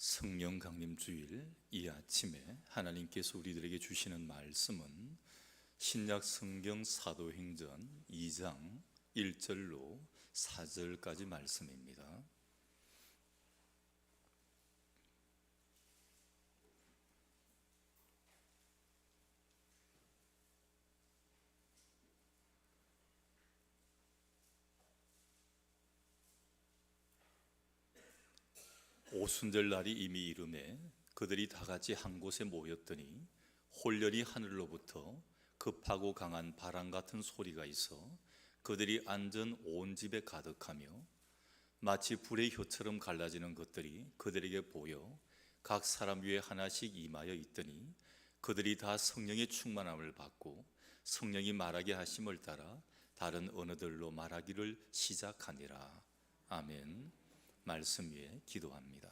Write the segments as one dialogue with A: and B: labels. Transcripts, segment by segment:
A: 성령 강림 주일 이 아침에 하나님께서 우리들에게 주시는 말씀은 신약 성경 사도행전 2장 1절로 4절까지 말씀입니다. 오순절 날이 이미 이르매 그들이 다 같이 한 곳에 모였더니 홀열이 하늘로부터 급하고 강한 바람 같은 소리가 있어 그들이 앉은 온 집에 가득하며 마치 불의 혀처럼 갈라지는 것들이 그들에게 보여 각 사람 위에 하나씩 임하여 있더니 그들이 다 성령의 충만함을 받고 성령이 말하게 하심을 따라 다른 언어들로 말하기를 시작하니라. 아멘. 말씀 위에 기도합니다.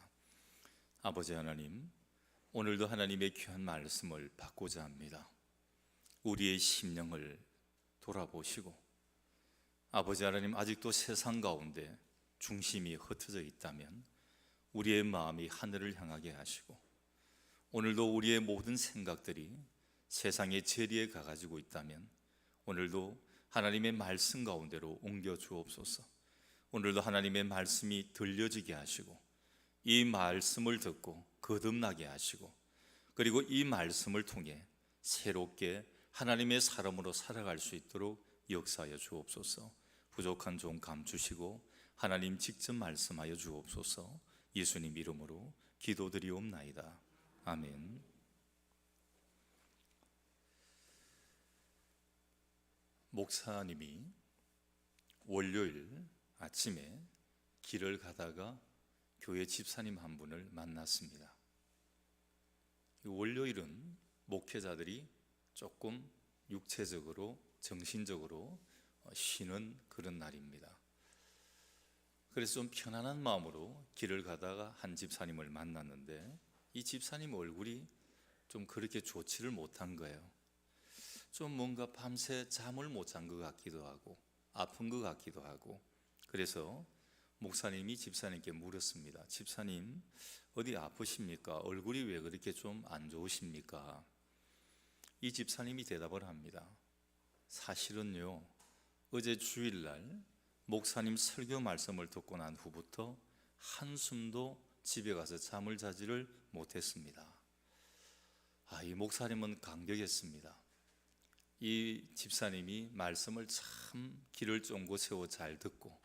A: 아버지 하나님, 오늘도 하나님의 귀한 말씀을 받고자 합니다. 우리의 심령을 돌아보시고 아버지 하나님, 아직도 세상 가운데 중심이 흩어져 있다면 우리의 마음이 하늘을 향하게 하시고 오늘도 우리의 모든 생각들이 세상의 재리에 가가지고 있다면 오늘도 하나님의 말씀 가운데로 옮겨 주옵소서. 오늘도 하나님의 말씀이 들려지게 하시고 이 말씀을 듣고 거듭나게 하시고 그리고 이 말씀을 통해 새롭게 하나님의 사람으로 살아갈 수 있도록 역사하여 주옵소서. 부족한 종 감추시고 하나님 직접 말씀하여 주옵소서. 예수님 이름으로 기도드리옵나이다. 아멘. 목사님이 월요일 아침에 길을 가다가 교회 집사님 한 분을 만났습니다. 월요일은 목회자들이 조금 육체적으로 정신적으로 쉬는 그런 날입니다. 그래서 좀 편안한 마음으로 길을 가다가 한 집사님을 만났는데 이 집사님 얼굴이 좀 그렇게 좋지를 못한 거예요. 좀 뭔가 밤새 잠을 못 잔 것 같기도 하고 아픈 것 같기도 하고 그래서 목사님이 집사님께 물었습니다. 집사님, 어디 아프십니까? 얼굴이 왜 그렇게 좀 안 좋으십니까? 이 집사님이 대답을 합니다. 사실은요, 어제 주일날 목사님 설교 말씀을 듣고 난 후부터 한숨도 집에 가서 잠을 자지를 못했습니다. 이 목사님은 감격했습니다. 이 집사님이 말씀을 참 길을 쫑고 세워 잘 듣고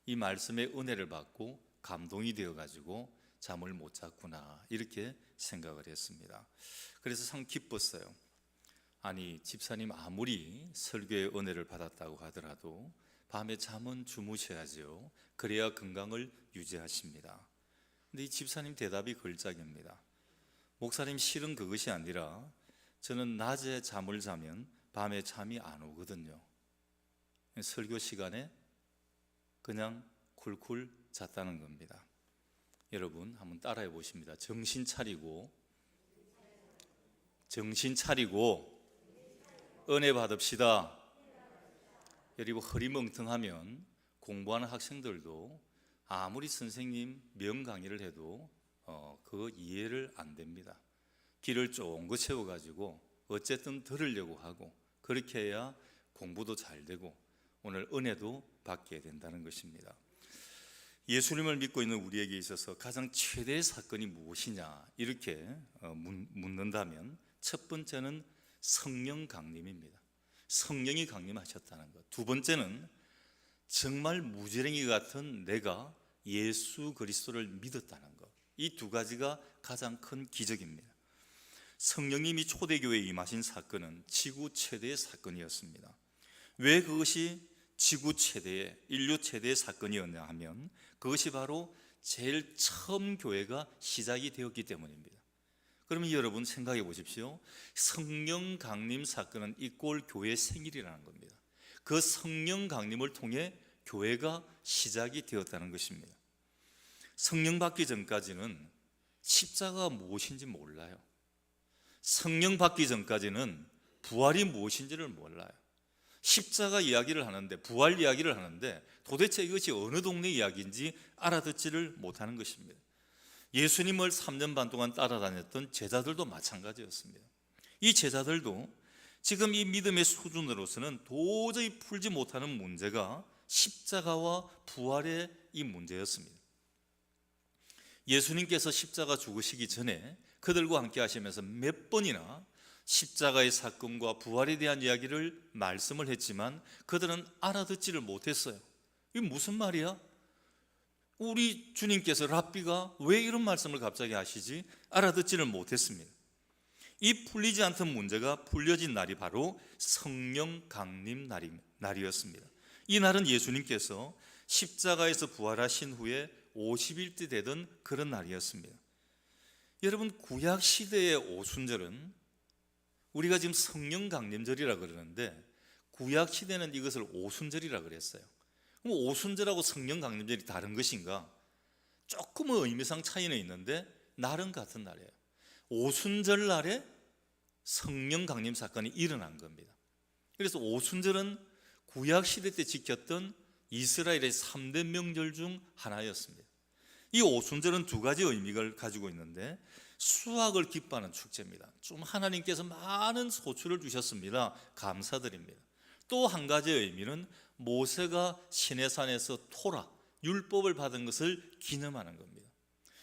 A: 이 말씀의 은혜를 받고 감동이 되어가지고 잠을 못 잤구나 이렇게 생각을 했습니다. 그래서 참 기뻤어요. 아니, 집사님 아무리 설교의 은혜를 받았다고 하더라도 밤에 잠은 주무셔야죠. 그래야 건강을 유지하십니다. 근데 이 집사님 대답이 걸작입니다. 목사님, 실은 그것이 아니라 저는 낮에 잠을 자면 밤에 잠이 안 오거든요. 설교 시간에 그냥 쿨쿨 잤다는 겁니다. 여러분 한번 따라해 보십니다. 정신 차리고 은혜 받읍시다. 여러분 허리멍텅하면 공부하는 학생들도 아무리 선생님 명 강의를 해도 그거 이해를 안 됩니다. 길을 쫑긋 세워가지고 어쨌든 들으려고 하고 그렇게 해야 공부도 잘 되고 오늘 은혜도 받게 된다는 것입니다. 예수님을 믿고 있는 우리에게 있어서 가장 최대의 사건이 무엇이냐 이렇게 묻는다면 첫 번째는 성령 강림입니다. 성령이 강림하셨다는 것. 두 번째는 정말 무지랭이 같은 내가 예수 그리스도를 믿었다는 것. 이 두 가지가 가장 큰 기적입니다. 성령님이 초대교회에 임하신 사건은 지구 최대의 사건이었습니다. 왜 그것이 지구 최대의, 인류 최대의 사건이었냐 하면 그것이 바로 제일 처음 교회가 시작이 되었기 때문입니다. 그러면 여러분 생각해 보십시오. 성령 강림 사건은 이꼴 교회 생일이라는 겁니다. 그 성령 강림을 통해 교회가 시작이 되었다는 것입니다. 성령 받기 전까지는 십자가가 무엇인지 몰라요. 성령 받기 전까지는 부활이 무엇인지를 몰라요. 십자가 이야기를 하는데, 부활 이야기를 하는데 도대체 이것이 어느 동네 이야기인지 알아듣지를 못하는 것입니다. 예수님을 3년 반 동안 따라다녔던 제자들도 마찬가지였습니다. 이 제자들도 지금 이 믿음의 수준으로서는 도저히 풀지 못하는 문제가 십자가와 부활의 이 문제였습니다. 예수님께서 십자가 죽으시기 전에 그들과 함께 하시면서 몇 번이나 십자가의 사건과 부활에 대한 이야기를 말씀을 했지만 그들은 알아듣지를 못했어요. 이게 무슨 말이야? 우리 주님께서 랍비가 왜 이런 말씀을 갑자기 하시지? 알아듣지를 못했습니다. 이 풀리지 않던 문제가 풀려진 날이 바로 성령 강림 날이었습니다. 이 날은 예수님께서 십자가에서 부활하신 후에 50일 되던 그런 날이었습니다. 여러분, 구약 시대의 오순절은 우리가 지금 성령 강림절이라 그러는데 구약 시대는 이것을 오순절이라 그랬어요. 그럼 오순절하고 성령 강림절이 다른 것인가? 조금의 의미상 차이는 있는데 날은 같은 날이에요. 오순절 날에 성령 강림 사건이 일어난 겁니다. 그래서 오순절은 구약 시대 때 지켰던 이스라엘의 3대 명절 중 하나였습니다. 이 오순절은 두 가지 의미를 가지고 있는데 수확을 기뻐하는 축제입니다. 좀 하나님께서 많은 소출을 주셨습니다. 감사드립니다. 또 한 가지의 의미는 모세가 시내산에서 토라, 율법을 받은 것을 기념하는 겁니다.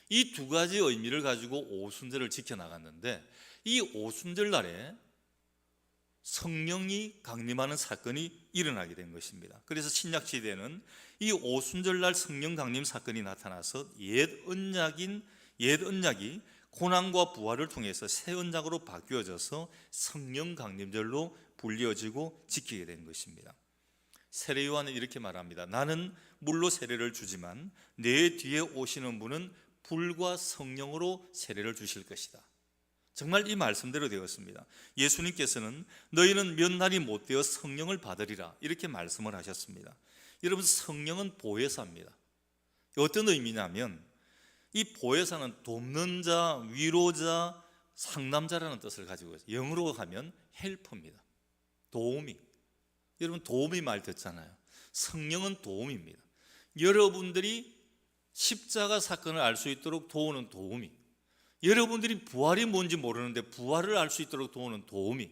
A: 이 두 가지 의미를 가지고 오순절을 지켜나갔는데 이 오순절 날에 성령이 강림하는 사건이 일어나게 된 것입니다. 그래서 신약 시대에는 이 오순절 날 성령 강림 사건이 나타나서 옛 언약이 고난과 부활을 통해서 새 언약으로 바뀌어져서 성령 강림절로 불려지고 지키게 된 것입니다. 세례 요한은 이렇게 말합니다. 나는 물로 세례를 주지만 내 뒤에 오시는 분은 불과 성령으로 세례를 주실 것이다. 정말 이 말씀대로 되었습니다. 예수님께서는 너희는 몇 날이 못 되어 성령을 받으리라 이렇게 말씀을 하셨습니다. 여러분, 성령은 보혜사입니다. 어떤 의미냐면 이 보혜사는 돕는 자, 위로자, 상담자라는 뜻을 가지고 있어요. 영어로 하면 헬퍼입니다. 도우미. 여러분, 도우미 말 듣잖아요. 성령은 도움입니다. 여러분들이 십자가 사건을 알 수 있도록 도우는 도우미, 여러분들이 부활이 뭔지 모르는데 부활을 알 수 있도록 도우는 도우미,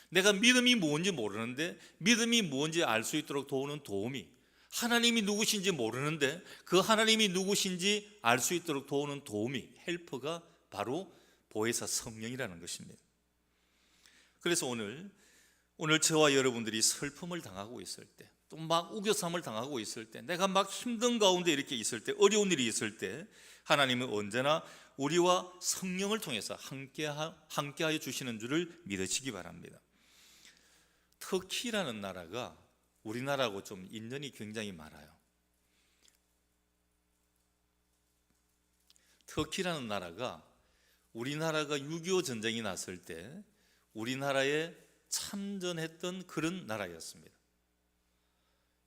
A: 내가 믿음이 뭔지 모르는데 믿음이 뭔지 알 수 있도록 도우는 도우미, 하나님이 누구신지 모르는데 그 하나님이 누구신지 알 수 있도록 도우는 도우미, 헬퍼가 바로 보혜사 성령이라는 것입니다. 그래서 오늘 저와 여러분들이 슬픔을 당하고 있을 때, 또 막 우겨쌈을 당하고 있을 때, 내가 막 힘든 가운데 이렇게 있을 때, 어려운 일이 있을 때 하나님은 언제나 우리와 성령을 통해서 함께하여 주시는 줄을 믿으시기 바랍니다. 터키라는 나라가 우리나라하고 좀 인연이 굉장히 많아요. 터키라는 나라가 우리나라가 6.25 전쟁이 났을 때 우리나라에 참전했던 그런 나라였습니다.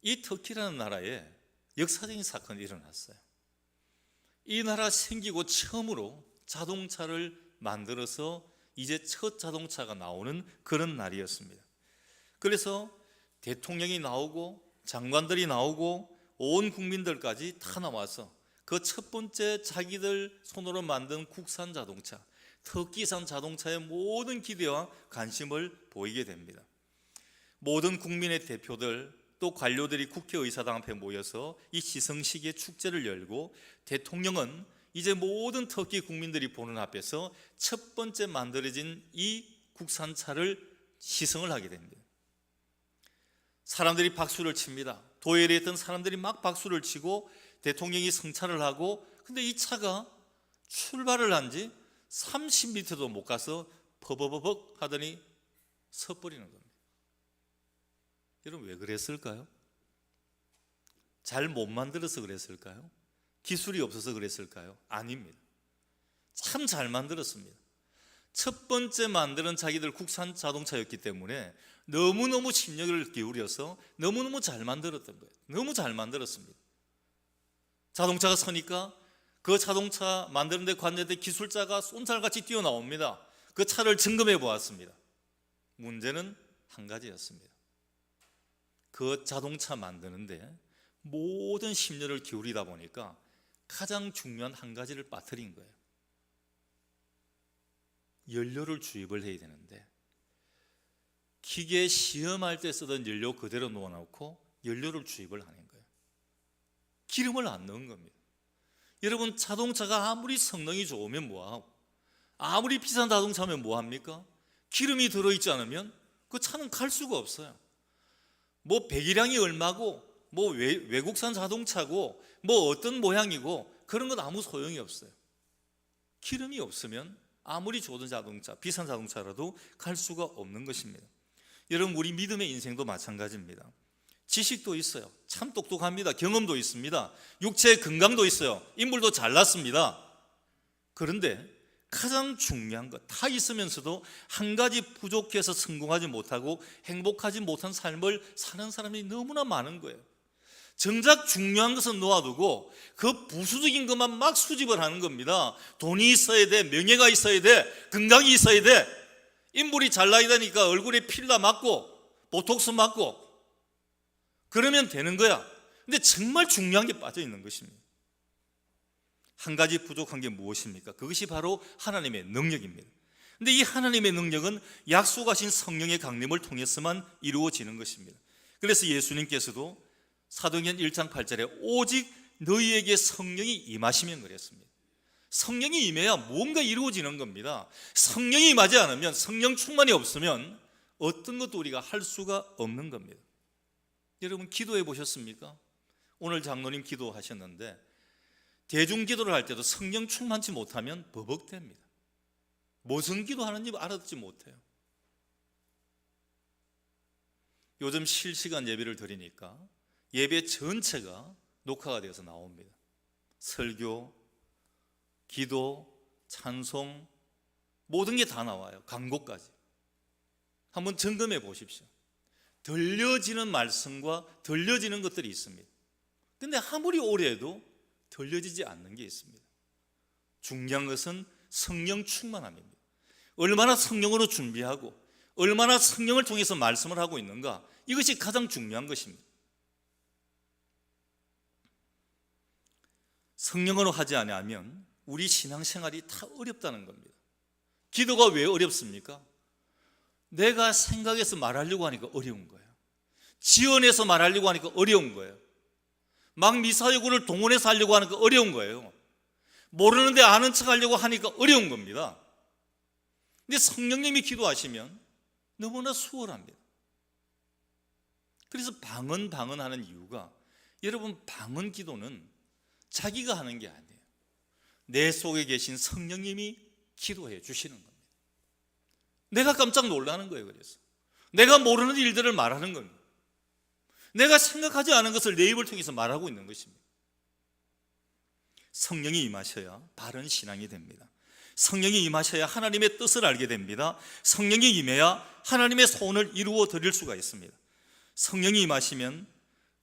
A: 이 터키라는 나라에 역사적인 사건이 일어났어요. 이 나라 생기고 처음으로 자동차를 만들어서 이제 첫 자동차가 나오는 그런 날이었습니다. 그래서 대통령이 나오고 장관들이 나오고 온 국민들까지 다 나와서 그 첫 번째 자기들 손으로 만든 국산 자동차, 터키산 자동차의 모든 기대와 관심을 보이게 됩니다. 모든 국민의 대표들 또 관료들이 국회의사당 앞에 모여서 이 시승식의 축제를 열고 대통령은 이제 모든 터키 국민들이 보는 앞에서 첫 번째 만들어진 이 국산차를 시승을 하게 됩니다. 사람들이 박수를 칩니다. 도열에 있던 사람들이 막 박수를 치고 대통령이 승차를 하고, 근데 이 차가 출발을 한 지 30m도 못 가서 퍼버버벅 하더니 서버리는 겁니다. 여러분, 왜 그랬을까요? 잘 못 만들어서 그랬을까요? 기술이 없어서 그랬을까요? 아닙니다. 참 잘 만들었습니다. 첫 번째 만드는 자기들 국산 자동차였기 때문에 너무너무 심력을 기울여서 너무너무 잘 만들었던 거예요. 너무 잘 만들었습니다. 자동차가 서니까 그 자동차 만드는 데 관여된 기술자가 쏜살같이 뛰어나옵니다. 그 차를 점검해 보았습니다. 문제는 한 가지였습니다. 그 자동차 만드는데 모든 심력을 기울이다 보니까 가장 중요한 한 가지를 빠뜨린 거예요. 연료를 주입을 해야 되는데 기계 시험할 때 쓰던 연료 그대로 놓아놓고 연료를 주입을 하는 거예요. 기름을 안 넣은 겁니다. 여러분, 자동차가 아무리 성능이 좋으면 뭐하고, 아무리 비싼 자동차면 뭐합니까? 기름이 들어있지 않으면 그 차는 갈 수가 없어요. 뭐 배기량이 얼마고, 뭐 외국산 자동차고, 뭐 어떤 모양이고, 그런 건 아무 소용이 없어요. 기름이 없으면 아무리 좋은 자동차, 비싼 자동차라도 갈 수가 없는 것입니다. 여러분, 우리 믿음의 인생도 마찬가지입니다. 지식도 있어요. 참 똑똑합니다. 경험도 있습니다. 육체의 건강도 있어요. 인물도 잘났습니다. 그런데 가장 중요한 것, 다 있으면서도 한 가지 부족해서 성공하지 못하고 행복하지 못한 삶을 사는 사람이 너무나 많은 거예요. 정작 중요한 것은 놓아두고 그 부수적인 것만 막 수집을 하는 겁니다. 돈이 있어야 돼, 명예가 있어야 돼, 건강이 있어야 돼, 인물이 잘나야 되니까 얼굴에 필라 맞고 보톡스 맞고 그러면 되는 거야. 근데 정말 중요한 게 빠져 있는 것입니다. 한 가지 부족한 게 무엇입니까? 그것이 바로 하나님의 능력입니다. 근데 이 하나님의 능력은 약속하신 성령의 강림을 통해서만 이루어지는 것입니다. 그래서 예수님께서도 사도행전 1장 8절에 오직 너희에게 성령이 임하시면 그랬습니다. 성령이 임해야 뭔가 이루어지는 겁니다. 성령이 임하지 않으면, 성령 충만이 없으면 어떤 것도 우리가 할 수가 없는 겁니다. 여러분, 기도해 보셨습니까? 오늘 장로님 기도하셨는데 대중 기도를 할 때도 성령 충만치 못하면 버벅댑니다. 무슨 기도하는지 알아듣지 못해요. 요즘 실시간 예배를 드리니까 예배 전체가 녹화가 되어서 나옵니다. 설교, 기도, 찬송, 모든 게 다 나와요. 광고까지. 한번 점검해 보십시오. 들려지는 말씀과 들려지는 것들이 있습니다. 근데 아무리 오래 해도 들려지지 않는 게 있습니다. 중요한 것은 성령 충만함입니다. 얼마나 성령으로 준비하고 얼마나 성령을 통해서 말씀을 하고 있는가, 이것이 가장 중요한 것입니다. 성령으로 하지 않으면 우리 신앙생활이 다 어렵다는 겁니다. 기도가 왜 어렵습니까? 내가 생각해서 말하려고 하니까 어려운 거예요. 지원해서 말하려고 하니까 어려운 거예요. 막 미사여구를 동원해서 하려고 하니까 어려운 거예요. 모르는데 아는 척 하려고 하니까 어려운 겁니다. 근데 성령님이 기도하시면 너무나 수월합니다. 그래서 방언하는 이유가, 여러분, 방언 기도는 자기가 하는 게 아니에요. 내 속에 계신 성령님이 기도해 주시는 겁니다. 내가 깜짝 놀라는 거예요. 그래서 내가 모르는 일들을 말하는 겁니다. 내가 생각하지 않은 것을 내 입을 통해서 말하고 있는 것입니다. 성령이 임하셔야 바른 신앙이 됩니다. 성령이 임하셔야 하나님의 뜻을 알게 됩니다. 성령이 임해야 하나님의 소원을 이루어 드릴 수가 있습니다. 성령이 임하시면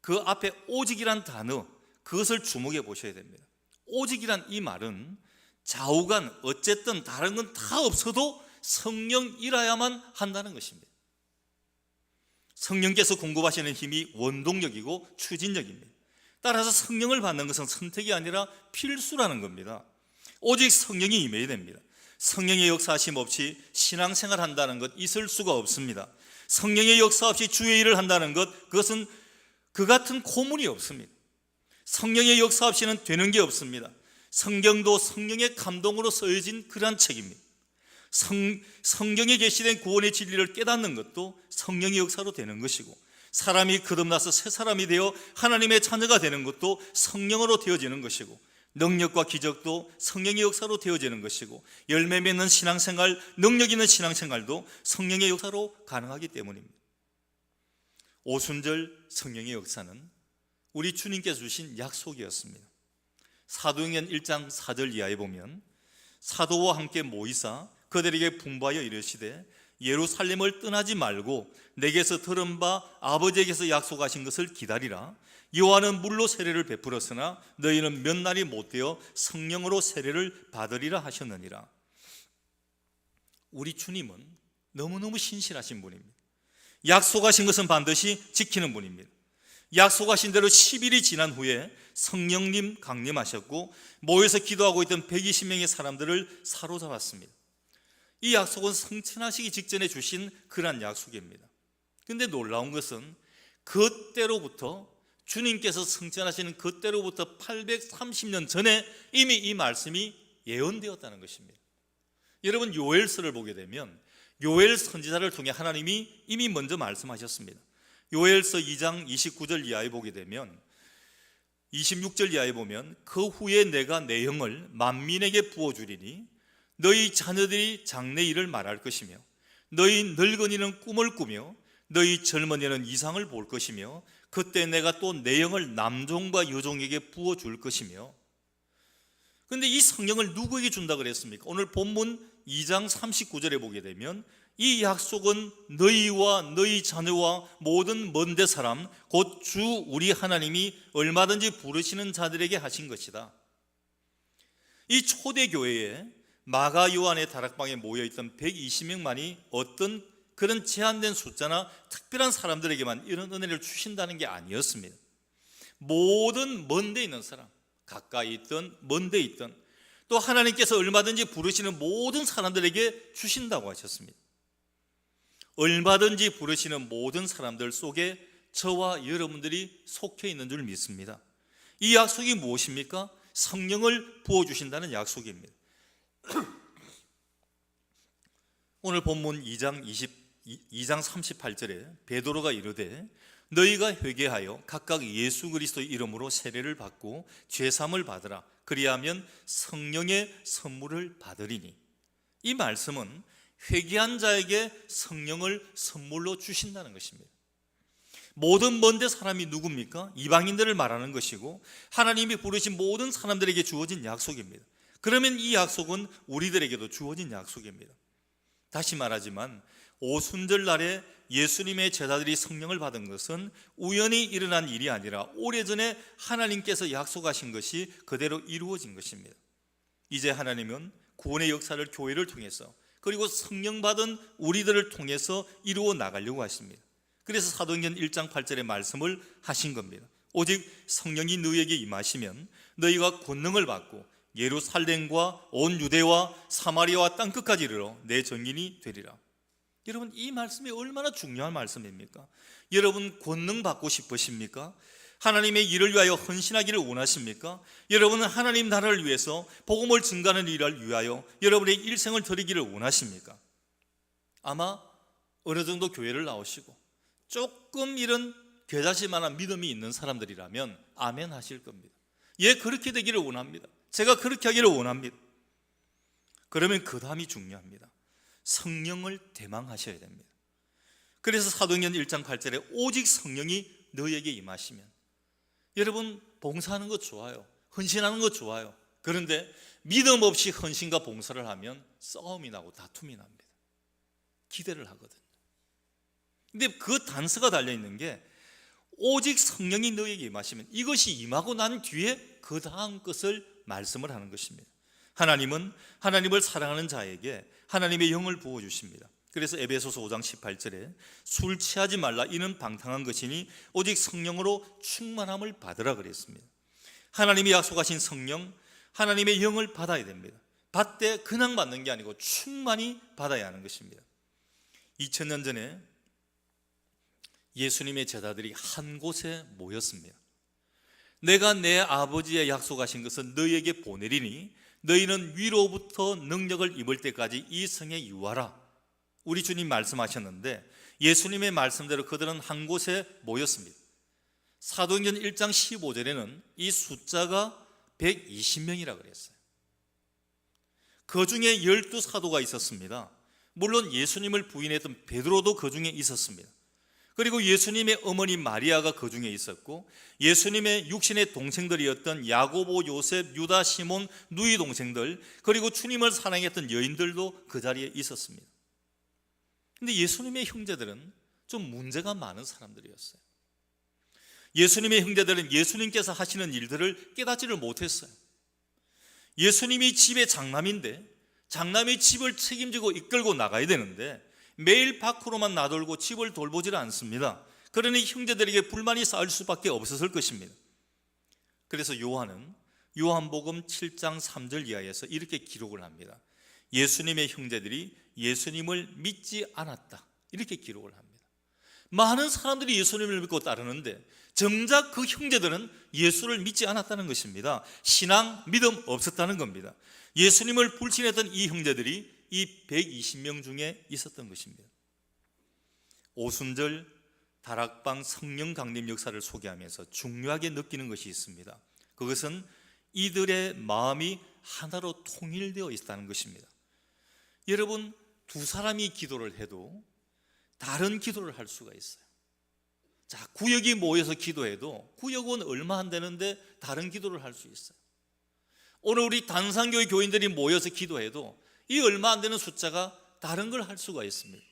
A: 그 앞에 오직이란 단어, 그것을 주목해 보셔야 됩니다. 오직이란 이 말은 좌우간 어쨌든 다른 건 다 없어도 성령이라야만 한다는 것입니다. 성령께서 공급하시는 힘이 원동력이고 추진력입니다. 따라서 성령을 받는 것은 선택이 아니라 필수라는 겁니다. 오직 성령이 임해야 됩니다. 성령의 역사하심 없이 신앙생활 한다는 것 있을 수가 없습니다. 성령의 역사 없이 주의 일을 한다는 것, 그것은 그 같은 고문이 없습니다. 성령의 역사 없이는 되는 게 없습니다. 성경도 성령의 감동으로 쓰여진 그러한 책입니다. 성경에 계시된 구원의 진리를 깨닫는 것도 성령의 역사로 되는 것이고, 사람이 거듭나서 새 사람이 되어 하나님의 자녀가 되는 것도 성령으로 되어지는 것이고, 능력과 기적도 성령의 역사로 되어지는 것이고, 열매 맺는 신앙생활, 능력 있는 신앙생활도 성령의 역사로 가능하기 때문입니다. 오순절 성령의 역사는 우리 주님께서 주신 약속이었습니다. 사도행전 1장 4절 이하에 보면, 사도와 함께 모이사 그들에게 분부하여 이르시되 예루살렘을 떠나지 말고 내게서 들은 바 아버지에게서 약속하신 것을 기다리라. 요한은 물로 세례를 베풀었으나 너희는 몇 날이 못되어 성령으로 세례를 받으리라 하셨느니라. 우리 주님은 너무너무 신실하신 분입니다. 약속하신 것은 반드시 지키는 분입니다. 약속하신 대로 10일이 지난 후에 성령님 강림하셨고 모여서 기도하고 있던 120명의 사람들을 사로잡았습니다. 이 약속은 성천하시기 직전에 주신 그런 약속입니다. 그런데 놀라운 것은 그때로부터, 주님께서 성천하시는 그때로부터 830년 전에 이미 이 말씀이 예언되었다는 것입니다. 여러분, 요엘서를 보게 되면 요엘 선지자를 통해 하나님이 이미 먼저 말씀하셨습니다. 요엘서 2장 29절 이하에 보게 되면, 26절 이하에 보면, 그 후에 내가 내 영을 만민에게 부어주리니 너희 자녀들이 장래 일을 말할 것이며 너희 늙은이는 꿈을 꾸며 너희 젊은이는 이상을 볼 것이며 그때 내가 또 내 영을 남종과 여종에게 부어줄 것이며. 그런데 이 성령을 누구에게 준다 그랬습니까? 오늘 본문 2장 39절에 보게 되면 이 약속은 너희와 너희 자녀와 모든 먼데 사람 곧 주 우리 하나님이 얼마든지 부르시는 자들에게 하신 것이다. 이 초대교회에 마가 요한의 다락방에 모여있던 120명만이 어떤 그런 제한된 숫자나 특별한 사람들에게만 이런 은혜를 주신다는 게 아니었습니다. 모든 먼데 있는 사람, 가까이 있든 먼데 있든 또 하나님께서 얼마든지 부르시는 모든 사람들에게 주신다고 하셨습니다. 얼마든지 부르시는 모든 사람들 속에 저와 여러분들이 속해 있는 줄 믿습니다. 이 약속이 무엇입니까? 성령을 부어주신다는 약속입니다. 오늘 본문 2장 38절에 베드로가 이르되 너희가 회개하여 각각 예수 그리스도의 이름으로 세례를 받고 죄사함을 받으라. 그리하면 성령의 선물을 받으리니. 이 말씀은 회개한 자에게 성령을 선물로 주신다는 것입니다. 모든 먼데 사람이 누굽니까? 이방인들을 말하는 것이고 하나님이 부르신 모든 사람들에게 주어진 약속입니다. 그러면 이 약속은 우리들에게도 주어진 약속입니다. 다시 말하지만 오순절 날에 예수님의 제자들이 성령을 받은 것은 우연히 일어난 일이 아니라 오래전에 하나님께서 약속하신 것이 그대로 이루어진 것입니다. 이제 하나님은 구원의 역사를 교회를 통해서 그리고 성령 받은 우리들을 통해서 이루어 나가려고 하십니다. 그래서 사도행전 1장 8절의 말씀을 하신 겁니다. 오직 성령이 너희에게 임하시면 너희가 권능을 받고 예루살렘과 온 유대와 사마리아와 땅끝까지 이르러 내 증인이 되리라. 여러분, 이 말씀이 얼마나 중요한 말씀입니까? 여러분, 권능 받고 싶으십니까? 하나님의 일을 위하여 헌신하기를 원하십니까? 여러분은 하나님 나라를 위해서 복음을 증가하는 일을 위하여 여러분의 일생을 드리기를 원하십니까? 아마 어느 정도 교회를 나오시고 조금 이런 겨자씨만한 믿음이 있는 사람들이라면 아멘 하실 겁니다. 예, 그렇게 되기를 원합니다. 제가 그렇게 하기를 원합니다. 그러면 그 다음이 중요합니다. 성령을 대망하셔야 됩니다. 그래서 사도행전 1장 8절에 오직 성령이 너희에게 임하시면. 여러분, 봉사하는 거 좋아요. 헌신하는 거 좋아요. 그런데 믿음 없이 헌신과 봉사를 하면 싸움이 나고 다툼이 납니다. 기대를 하거든요. 근데 그 단서가 달려있는 게 오직 성령이 너희에게 임하시면, 이것이 임하고 난 뒤에 그 다음 것을 말씀을 하는 것입니다. 하나님은 하나님을 사랑하는 자에게 하나님의 영을 부어주십니다. 그래서 에베소서 5장 18절에 술 취하지 말라, 이는 방탕한 것이니 오직 성령으로 충만함을 받으라 그랬습니다. 하나님이 약속하신 성령, 하나님의 영을 받아야 됩니다. 받되 그냥 받는 게 아니고 충만히 받아야 하는 것입니다. 2000년 전에 예수님의 제자들이 한 곳에 모였습니다. 내가 내 아버지의 약속하신 것은 너희에게 보내리니 너희는 위로부터 능력을 입을 때까지 이 성에 유하라. 우리 주님 말씀하셨는데 예수님의 말씀대로 그들은 한 곳에 모였습니다. 사도행전 1장 15절에는 이 숫자가 120명이라 그랬어요. 그 중에 12사도가 있었습니다. 물론 예수님을 부인했던 베드로도 그 중에 있었습니다. 그리고 예수님의 어머니 마리아가 그 중에 있었고 예수님의 육신의 동생들이었던 야고보, 요셉, 유다, 시몬, 누이 동생들, 그리고 주님을 사랑했던 여인들도 그 자리에 있었습니다. 근데 예수님의 형제들은 좀 문제가 많은 사람들이었어요. 예수님의 형제들은 예수님께서 하시는 일들을 깨닫지를 못했어요. 예수님이 집의 장남인데 장남이 집을 책임지고 이끌고 나가야 되는데 매일 밖으로만 나돌고 집을 돌보지를 않습니다. 그러니 형제들에게 불만이 쌓일 수밖에 없었을 것입니다. 그래서 요한은 요한복음 7장 3절 이하에서 이렇게 기록을 합니다. 예수님의 형제들이 예수님을 믿지 않았다, 이렇게 기록을 합니다. 많은 사람들이 예수님을 믿고 따르는데 정작 그 형제들은 예수를 믿지 않았다는 것입니다. 신앙, 믿음 없었다는 겁니다. 예수님을 불신했던 이 형제들이 이 120명 중에 있었던 것입니다. 오순절 다락방 성령 강림 역사를 소개하면서 중요하게 느끼는 것이 있습니다. 그것은 이들의 마음이 하나로 통일되어 있다는 것입니다. 여러분, 두 사람이 기도를 해도 다른 기도를 할 수가 있어요. 자, 구역이 모여서 기도해도 구역은 얼마 안 되는데 다른 기도를 할 수 있어요. 오늘 우리 단상교회 교인들이 모여서 기도해도 이 얼마 안 되는 숫자가 다른 걸 할 수가 있습니다.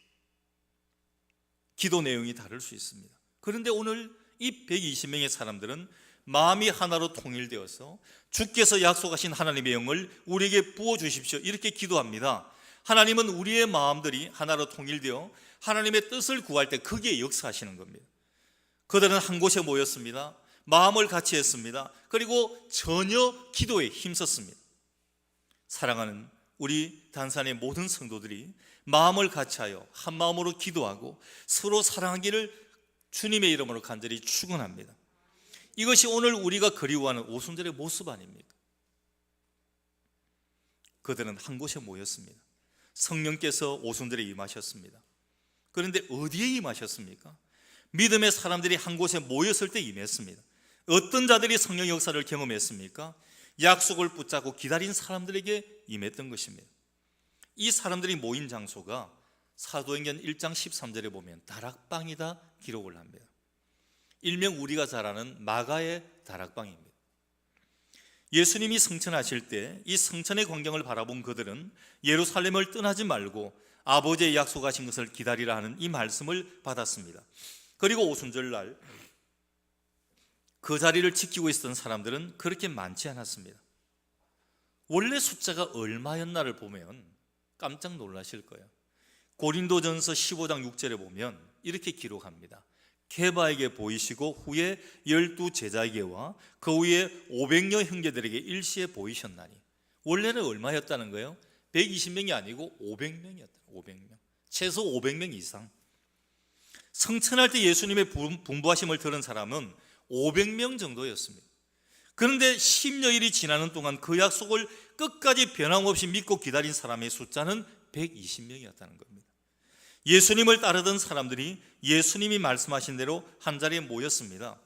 A: 기도 내용이 다를 수 있습니다. 그런데 오늘 이 120명의 사람들은 마음이 하나로 통일되어서 주께서 약속하신 하나님의 영을 우리에게 부어주십시오, 이렇게 기도합니다. 하나님은 우리의 마음들이 하나로 통일되어 하나님의 뜻을 구할 때 거기에 역사하시는 겁니다. 그들은 한 곳에 모였습니다. 마음을 같이 했습니다. 그리고 전혀 기도에 힘썼습니다. 사랑하는 우리 단산의 모든 성도들이 마음을 같이하여 한 마음으로 기도하고 서로 사랑하기를 주님의 이름으로 간절히 축원합니다. 이것이 오늘 우리가 그리워하는 오순절의 모습 아닙니까? 그들은 한 곳에 모였습니다. 성령께서 오순절에 임하셨습니다. 그런데 어디에 임하셨습니까? 믿음의 사람들이 한 곳에 모였을 때 임했습니다. 어떤 자들이 성령 역사를 경험했습니까? 약속을 붙잡고 기다린 사람들에게 임했던 것입니다. 이 사람들이 모인 장소가 사도행전 1장 13절에 보면 다락방이다 기록을 합니다. 일명 우리가 잘 아는 마가의 다락방입니다. 예수님이 성천하실 때 이 성천의 광경을 바라본 그들은 예루살렘을 떠나지 말고 아버지의 약속하신 것을 기다리라 하는 이 말씀을 받았습니다. 그리고 오순절날 그 자리를 지키고 있었던 사람들은 그렇게 많지 않았습니다. 원래 숫자가 얼마였나를 보면 깜짝 놀라실 거예요. 고린도전서 15장 6절에 보면 이렇게 기록합니다. 게바에게 보이시고 후에 12 제자에게와 그 후에 500여 형제들에게 일시에 보이셨나니. 원래는 얼마였다는 거예요? 120명이 아니고 500명이었다. 500명. 최소 500명 이상. 성천할 때 예수님의 분부하심을 들은 사람은 500명 정도였습니다. 그런데 10여일이 지나는 동안 그 약속을 끝까지 변함없이 믿고 기다린 사람의 숫자는 120명이었다는 겁니다. 예수님을 따르던 사람들이 예수님이 말씀하신 대로 한자리에 모였습니다.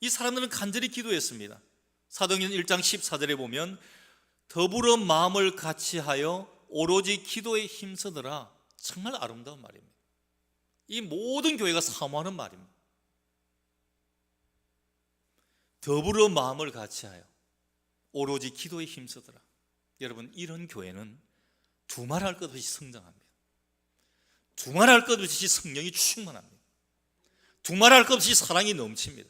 A: 이 사람들은 간절히 기도했습니다. 사도행전 1장 14절에 보면 더불어 마음을 같이하여 오로지 기도에 힘쓰더라. 정말 아름다운 말입니다. 이 모든 교회가 사모하는 말입니다. 더불어 마음을 같이하여 오로지 기도에 힘쓰더라. 여러분, 이런 교회는 두말할 것 없이 성장합니다. 두말할 것 없이 성령이 충만합니다. 두말할 것 없이 사랑이 넘칩니다.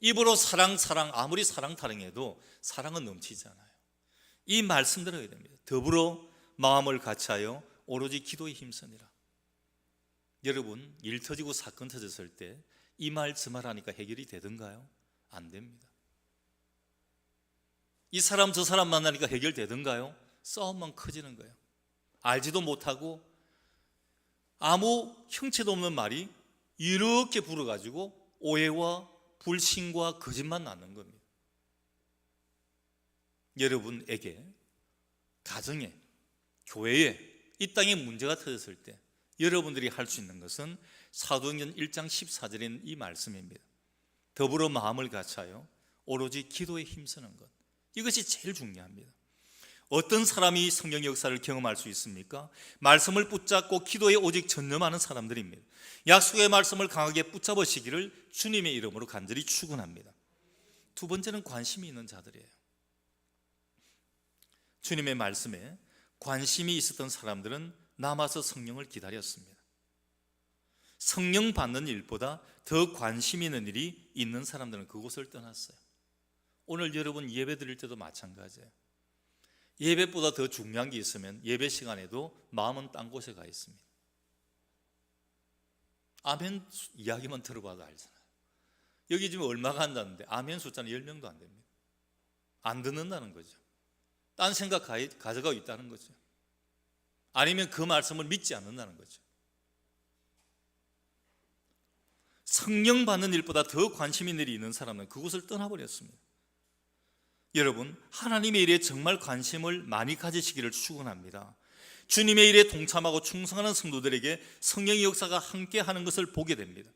A: 입으로 사랑 아무리 사랑 타령해도 사랑은 넘치지 않아요. 이 말씀 들어야 됩니다. 더불어 마음을 같이하여 오로지 기도에 힘쓰니라. 여러분, 일 터지고 사건 터졌을 때 이 말 저 말 하니까 해결이 되던가요? 안 됩니다. 이 사람 저 사람 만나니까 해결되던가요? 싸움만 커지는 거예요. 알지도 못하고 아무 형체도 없는 말이 이렇게 불어가지고 오해와 불신과 거짓만 낳는 겁니다. 여러분에게, 가정에, 교회에, 이 땅에 문제가 터졌을 때 여러분들이 할 수 있는 것은 사도행전 1장 14절에 있는 이 말씀입니다. 더불어 마음을 같이하여 오로지 기도에 힘쓰는 것, 이것이 제일 중요합니다. 어떤 사람이 성령 역사를 경험할 수 있습니까? 말씀을 붙잡고 기도에 오직 전념하는 사람들입니다. 약속의 말씀을 강하게 붙잡으시기를 주님의 이름으로 간절히 축원합니다. 두 번째는 관심이 있는 자들이에요. 주님의 말씀에 관심이 있었던 사람들은 남아서 성령을 기다렸습니다. 성령 받는 일보다 더 관심 있는 일이 있는 사람들은 그곳을 떠났어요. 오늘 여러분 예배 드릴 때도 마찬가지예요. 예배보다 더 중요한 게 있으면 예배 시간에도 마음은 딴 곳에 가 있습니다. 아멘 이야기만 들어봐도 알잖아요. 여기 지금 얼마가 한다는데 아멘 숫자는 10명도 안 됩니다. 안 듣는다는 거죠. 딴 생각 가져가고 있다는 거죠. 아니면 그 말씀을 믿지 않는다는 거죠. 성령 받는 일보다 더 관심 있는 일이 있는 사람은 그곳을 떠나버렸습니다. 여러분, 하나님의 일에 정말 관심을 많이 가지시기를 축원합니다. 주님의 일에 동참하고 충성하는 성도들에게 성령의 역사가 함께하는 것을 보게 됩니다.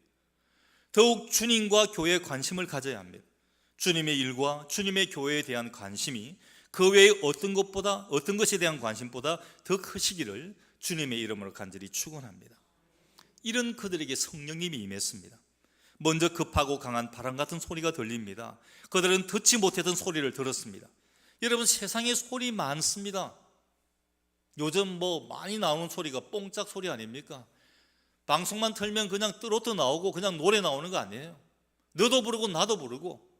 A: 더욱 주님과 교회에 관심을 가져야 합니다. 주님의 일과 주님의 교회에 대한 관심이 그 외의 어떤 것에 대한 관심보다 더 크시기를 주님의 이름으로 간절히 축원합니다. 이런 그들에게 성령님이 임했습니다. 먼저 급하고 강한 바람 같은 소리가 들립니다. 그들은 듣지 못했던 소리를 들었습니다. 여러분, 세상에 소리 많습니다. 요즘 많이 나오는 소리가 뽕짝 소리 아닙니까? 방송만 틀면 그냥 트로트 나오고 그냥 노래 나오는 거 아니에요. 너도 부르고 나도 부르고.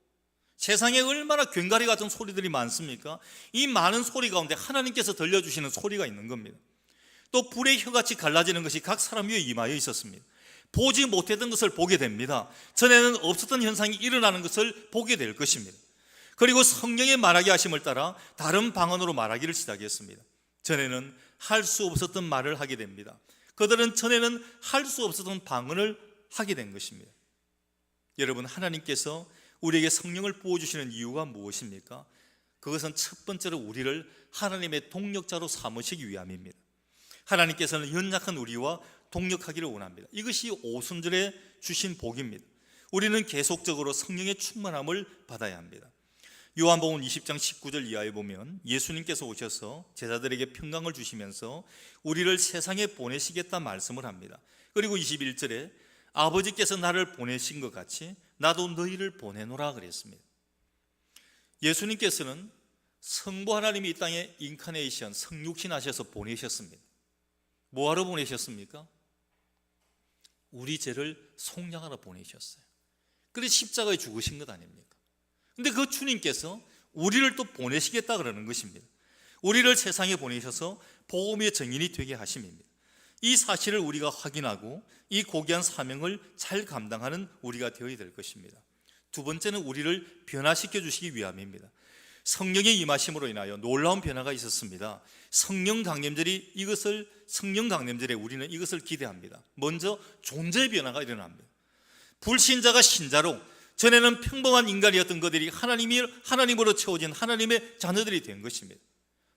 A: 세상에 얼마나 괭가리 같은 소리들이 많습니까? 이 많은 소리 가운데 하나님께서 들려주시는 소리가 있는 겁니다. 또 불의 혀같이 갈라지는 것이 각 사람 위에 임하여 있었습니다. 보지 못했던 것을 보게 됩니다. 전에는 없었던 현상이 일어나는 것을 보게 될 것입니다. 그리고 성령의 말하게 하심을 따라 다른 방언으로 말하기를 시작했습니다. 전에는 할 수 없었던 말을 하게 됩니다. 그들은 전에는 할 수 없었던 방언을 하게 된 것입니다. 여러분, 하나님께서 우리에게 성령을 부어주시는 이유가 무엇입니까? 그것은 첫 번째로 우리를 하나님의 동력자로 삼으시기 위함입니다. 하나님께서는 연약한 우리와 동력하기를 원합니다. 이것이 오순절에 주신 복입니다. 우리는 계속적으로 성령의 충만함을 받아야 합니다. 요한복음 20장 19절 이하에 보면 예수님께서 오셔서 제자들에게 평강을 주시면서 우리를 세상에 보내시겠다 말씀을 합니다. 그리고 21절에 아버지께서 나를 보내신 것 같이 나도 너희를 보내노라 그랬습니다. 예수님께서는 성부 하나님이 이 땅에 인카네이션, 성육신 하셔서 보내셨습니다. 뭐하러 보내셨습니까? 우리 죄를 속량하러 보내셨어요. 그래서 십자가에 죽으신 것 아닙니까? 근데 그 주님께서 우리를 또 보내시겠다 그러는 것입니다. 우리를 세상에 보내셔서 복음의 증인이 되게 하심입니다. 이 사실을 우리가 확인하고 이 고귀한 사명을 잘 감당하는 우리가 되어야 될 것입니다. 두 번째는 우리를 변화시켜 주시기 위함입니다. 성령의 임하심으로 인하여 놀라운 변화가 있었습니다. 성령 강림절에 우리는 이것을 기대합니다. 먼저 존재의 변화가 일어납니다. 불신자가 신자로, 전에는 평범한 인간이었던 그들이 하나님으로 채워진 하나님의 자녀들이 된 것입니다.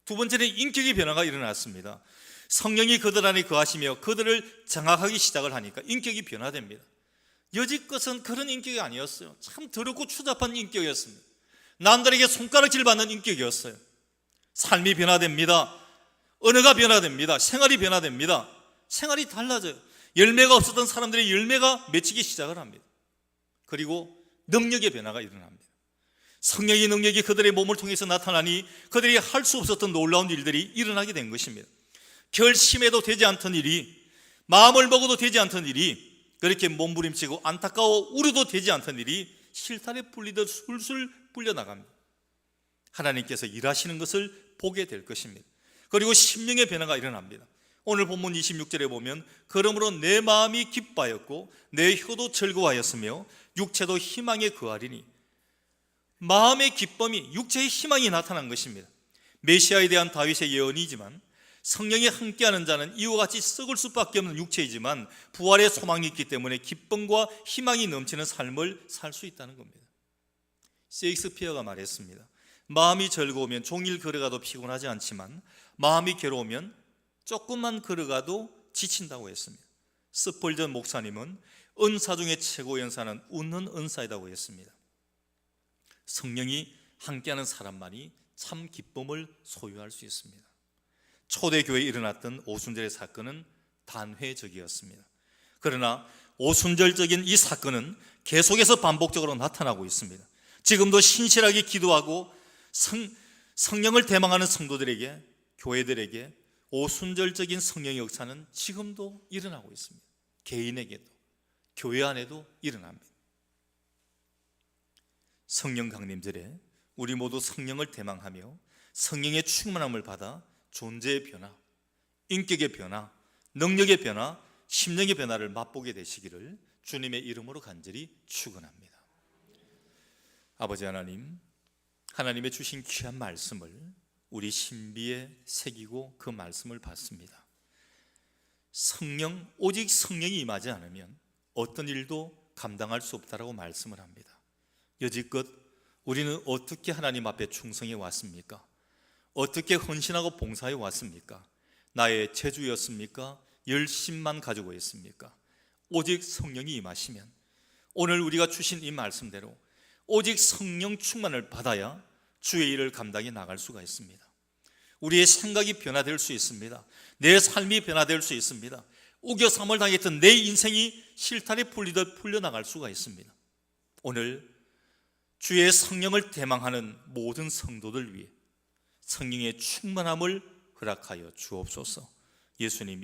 A: 두 번째는 인격의 변화가 일어났습니다. 성령이 그들 안에 거하시며 그들을 장악하기 시작을 하니까 인격이 변화됩니다. 여지껏은 그런 인격이 아니었어요. 참 더럽고 추잡한 인격이었습니다. 남들에게 손가락질 받는 인격이었어요. 삶이 변화됩니다. 언어가 변화됩니다. 생활이 변화됩니다. 생활이 달라져요. 열매가 없었던 사람들의 열매가 맺히기 시작을 합니다. 그리고 능력의 변화가 일어납니다. 성령의 능력이 그들의 몸을 통해서 나타나니 그들이 할 수 없었던 놀라운 일들이 일어나게 된 것입니다. 결심해도 되지 않던 일이, 마음을 먹어도 되지 않던 일이, 그렇게 몸부림치고 안타까워 울어도 되지 않던 일이 실타래 풀리듯 술술 풀려나갑니다. 하나님께서 일하시는 것을 보게 될 것입니다. 그리고 심령의 변화가 일어납니다. 오늘 본문 26절에 보면 그러므로 내 마음이 기뻐하였고 내 혀도 즐거워하였으며 육체도 희망에 거하리니, 마음의 기쁨이 육체의 희망이 나타난 것입니다. 메시아에 대한 다윗의 예언이지만 성령이 함께하는 자는 이와 같이 썩을 수밖에 없는 육체이지만 부활의 소망이 있기 때문에 기쁨과 희망이 넘치는 삶을 살 수 있다는 겁니다. 셰익스피어가 말했습니다. 마음이 즐거우면 종일 걸어가도 피곤하지 않지만 마음이 괴로우면 조금만 걸어가도 지친다고 했습니다. 스펄전 목사님은 은사 중에 최고의 은사는 웃는 은사이라고 했습니다. 성령이 함께하는 사람만이 참 기쁨을 소유할 수 있습니다. 초대교회에 일어났던 오순절의 사건은 단회적이었습니다. 그러나 오순절적인 이 사건은 계속해서 반복적으로 나타나고 있습니다. 지금도 신실하게 기도하고 성령을 대망하는 성도들에게, 교회들에게 오순절적인 성령의 역사는 지금도 일어나고 있습니다. 개인에게도, 교회 안에도 일어납니다. 성령 강림절에 우리 모두 성령을 대망하며 성령의 충만함을 받아 존재의 변화, 인격의 변화, 능력의 변화, 심령의 변화를 맛보게 되시기를 주님의 이름으로 간절히 축원합니다. 아버지 하나님, 하나님의 주신 귀한 말씀을 우리 신비에 새기고 그 말씀을 받습니다. 성령, 오직 성령이 임하지 않으면 어떤 일도 감당할 수 없다라고 말씀을 합니다. 여지껏 우리는 어떻게 하나님 앞에 충성해 왔습니까? 어떻게 헌신하고 봉사해 왔습니까? 나의 재주였습니까? 열심만 가지고 있습니까? 오직 성령이 임하시면 오늘 우리가 주신 이 말씀대로 오직 성령 충만을 받아야 주의 일을 감당해 나갈 수가 있습니다. 우리의 생각이 변화될 수 있습니다. 내 삶이 변화될 수 있습니다. 우겨삼을 당했던 내 인생이 실타래 풀리듯 풀려나갈 수가 있습니다. 오늘 주의 성령을 대망하는 모든 성도들 위해 성령의 충만함을 허락하여 주옵소서. 예수님 이름